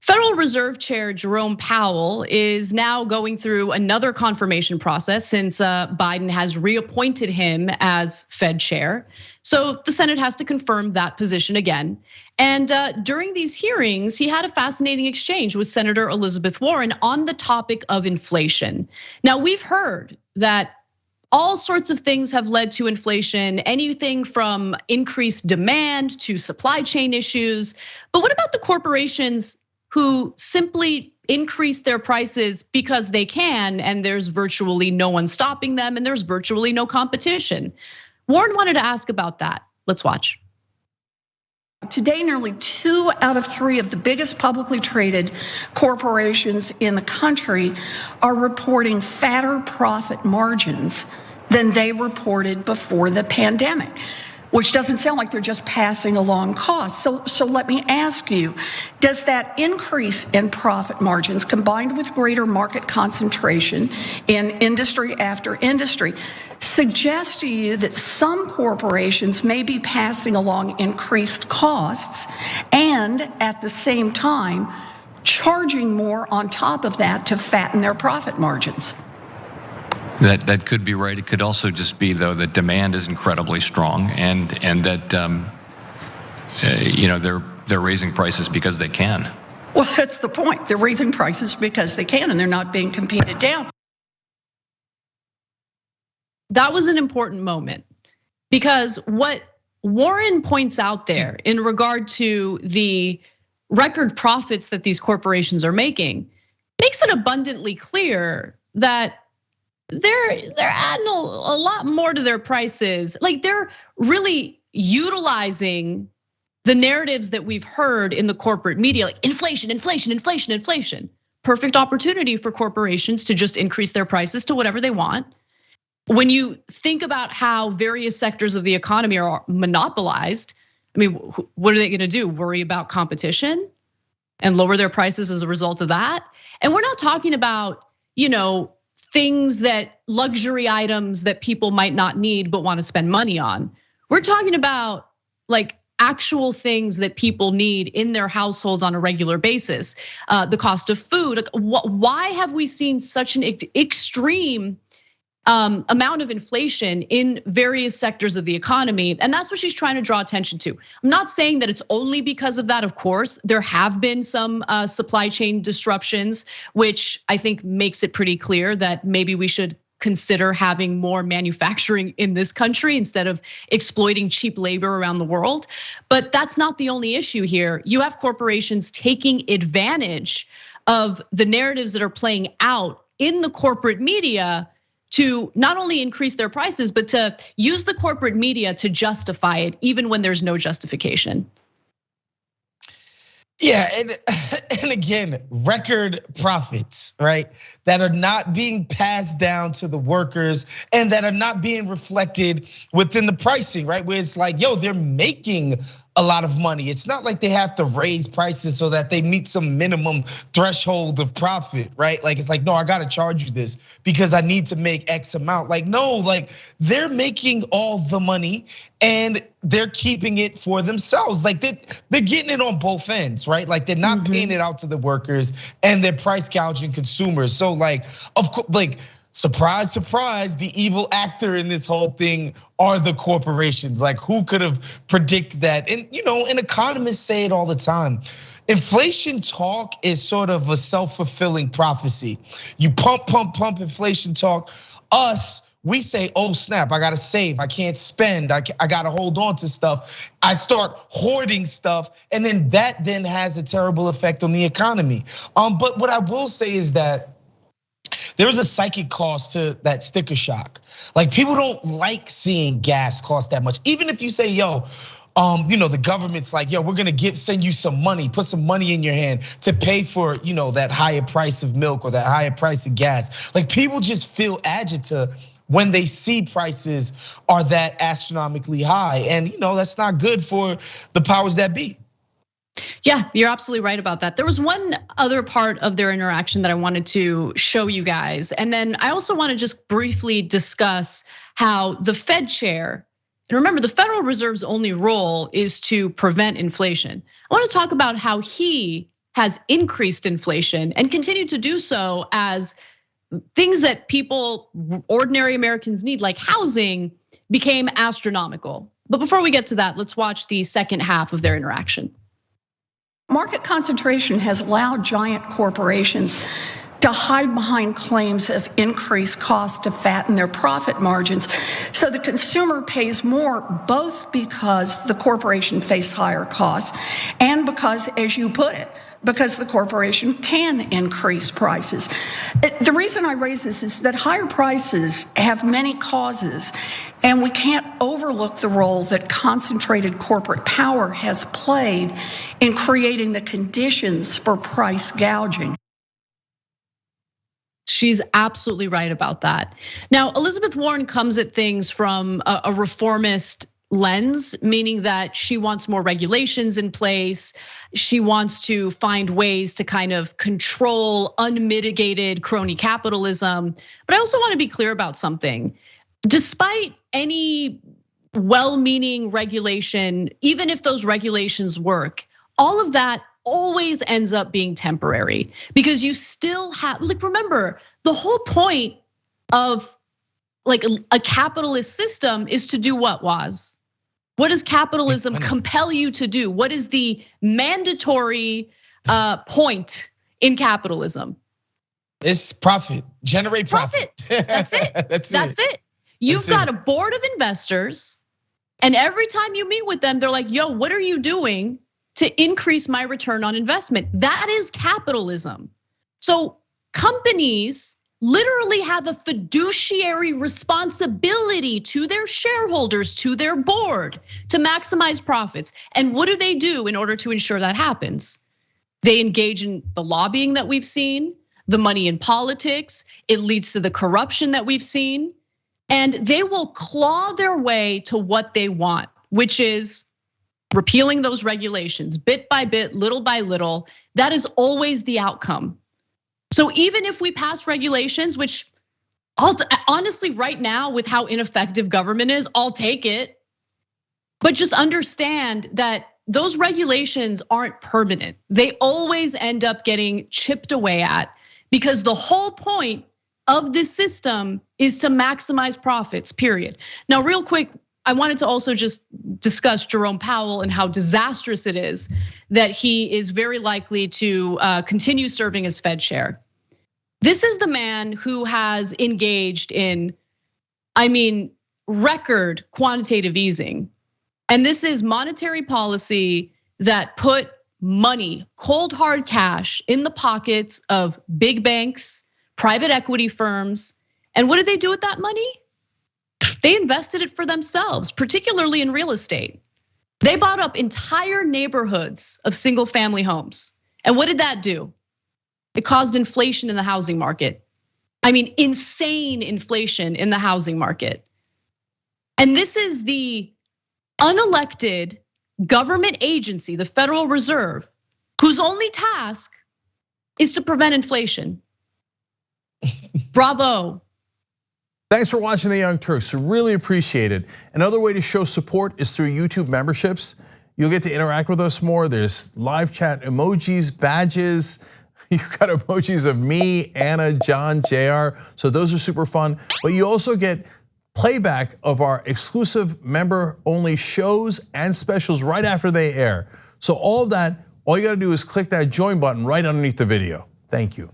Federal Reserve Chair Jerome Powell is now going through another confirmation process since Biden has reappointed him as Fed chair. So the Senate has to confirm that position again. And during these hearings, he had a fascinating exchange with Senator Elizabeth Warren on the topic of inflation. Now, we've heard that all sorts of things have led to inflation, anything from increased demand to supply chain issues. But what about the corporations who simply increase their prices because they can, and there's virtually no one stopping them, and there's virtually no competition? Warren wanted to ask about that. Let's watch. Today, nearly 2 out of 3 of the biggest publicly traded corporations in the country are reporting fatter profit margins than they reported before the pandemic, which doesn't sound like they're just passing along costs. So let me ask you, does that increase in profit margins combined with greater market concentration in industry after industry suggest to you that some corporations may be passing along increased costs and at the same time charging more on top of that to fatten their profit margins? That could be right. It could also just be, though, that demand is incredibly strong, and that they're raising prices because they can. Well, that's the point. They're raising prices because they can, and they're not being competed down. That was an important moment, because what Warren points out there in regard to the record profits that these corporations are making makes it abundantly clear that they're adding a lot more to their prices. Like, they're really utilizing the narratives that we've heard in the corporate media, like inflation, inflation, inflation, inflation. Perfect opportunity for corporations to just increase their prices to whatever they want. When you think about how various sectors of the economy are monopolized, I mean, what are they gonna do? Worry about competition and lower their prices as a result of that? And we're not talking about, things that luxury items that people might not need but want to spend money on. We're talking about like actual things that people need in their households on a regular basis. The cost of food. Why have we seen such an extreme amount of inflation in various sectors of the economy? And that's what she's trying to draw attention to. I'm not saying that it's only because of that, of course. There have been some supply chain disruptions, which I think makes it pretty clear that maybe we should consider having more manufacturing in this country instead of exploiting cheap labor around the world. But that's not the only issue here. You have corporations taking advantage of the narratives that are playing out in the corporate media to not only increase their prices, but to use the corporate media to justify it, even when there's no justification. Yeah, and again, record profits, right? That are not being passed down to the workers and that are not being reflected within the pricing, right? Where it's like, yo, they're making a lot of money. It's not like they have to raise prices so that they meet some minimum threshold of profit, right? Like, it's like, no, I gotta charge you this because I need to make X amount. Like, no, like they're making all the money and they're keeping it for themselves. Like they're getting it on both ends, right? Like they're not paying it out to the workers and they're price gouging consumers. So like, of course, like, surprise, surprise, the evil actor in this whole thing are the corporations. Like, who could have predicted that? And and economists say it all the time. Inflation talk is sort of a self-fulfilling prophecy. You pump inflation talk. We say, oh snap, I gotta save, I can't spend, I gotta hold on to stuff. I start hoarding stuff, and then that has a terrible effect on the economy. But what I will say is that there is a psychic cost to that sticker shock. Like, people don't like seeing gas cost that much. Even if you say, yo, the government's like, yo, we're gonna send you some money, put some money in your hand to pay for, that higher price of milk or that higher price of gas. Like, people just feel agita when they see prices are that astronomically high. And that's not good for the powers that be. Yeah, you're absolutely right about that. There was one other part of their interaction that I wanted to show you guys. And then I also want to just briefly discuss how the Fed chair, and remember, the Federal Reserve's only role is to prevent inflation. I want to talk about how he has increased inflation and continued to do so as things that people, ordinary Americans need, like housing, became astronomical. But before we get to that, let's watch the second half of their interaction. Market concentration has allowed giant corporations to hide behind claims of increased cost to fatten their profit margins. So the consumer pays more, both because the corporation faces higher costs and because, as you put it, because the corporation can increase prices. The reason I raise this is that higher prices have many causes, and we can't overlook the role that concentrated corporate power has played in creating the conditions for price gouging. She's absolutely right about that. Now, Elizabeth Warren comes at things from a reformist lens, meaning that she wants more regulations in place. She wants to find ways to kind of control unmitigated crony capitalism. But I also want to be clear about something. Despite any well-meaning regulation, even if those regulations work, all of that always ends up being temporary, because you still have, like, remember, the whole point of like a capitalist system is to do what, Waz? What does capitalism compel you to do? What is the mandatory point in capitalism? It's profit, generate profit. That's it. That's it. You've got a board of investors, and every time you meet with them, they're like, yo, what are you doing to increase my return on investment? That is capitalism. So companies literally have a fiduciary responsibility to their shareholders, to their board, to maximize profits. And what do they do in order to ensure that happens? They engage in the lobbying that we've seen, the money in politics. It leads to the corruption that we've seen. And they will claw their way to what they want, which is repealing those regulations bit by bit, little by little. That is always the outcome. So even if we pass regulations, which honestly right now with how ineffective government is, I'll take it. But just understand that those regulations aren't permanent. They always end up getting chipped away at, because the whole point of this system is to maximize profits, period. Now, real quick, I wanted to also just discuss Jerome Powell and how disastrous it is that he is very likely to continue serving as Fed chair. This is the man who has engaged in, record quantitative easing. And this is monetary policy that put money, cold hard cash, in the pockets of big banks, private equity firms. And what did they do with that money? They invested it for themselves, particularly in real estate. They bought up entire neighborhoods of single family homes. And what did that do? It caused inflation in the housing market. Insane inflation in the housing market. And this is the unelected government agency, the Federal Reserve, whose only task is to prevent inflation. Bravo. Thanks for watching The Young Turks, really appreciate it. Another way to show support is through YouTube memberships. You'll get to interact with us more. There's live chat emojis, badges. You've got emojis of me, Anna, John, JR. So those are super fun. But you also get playback of our exclusive member-only shows and specials right after they air. So all of that, all you gotta do is click that join button right underneath the video. Thank you.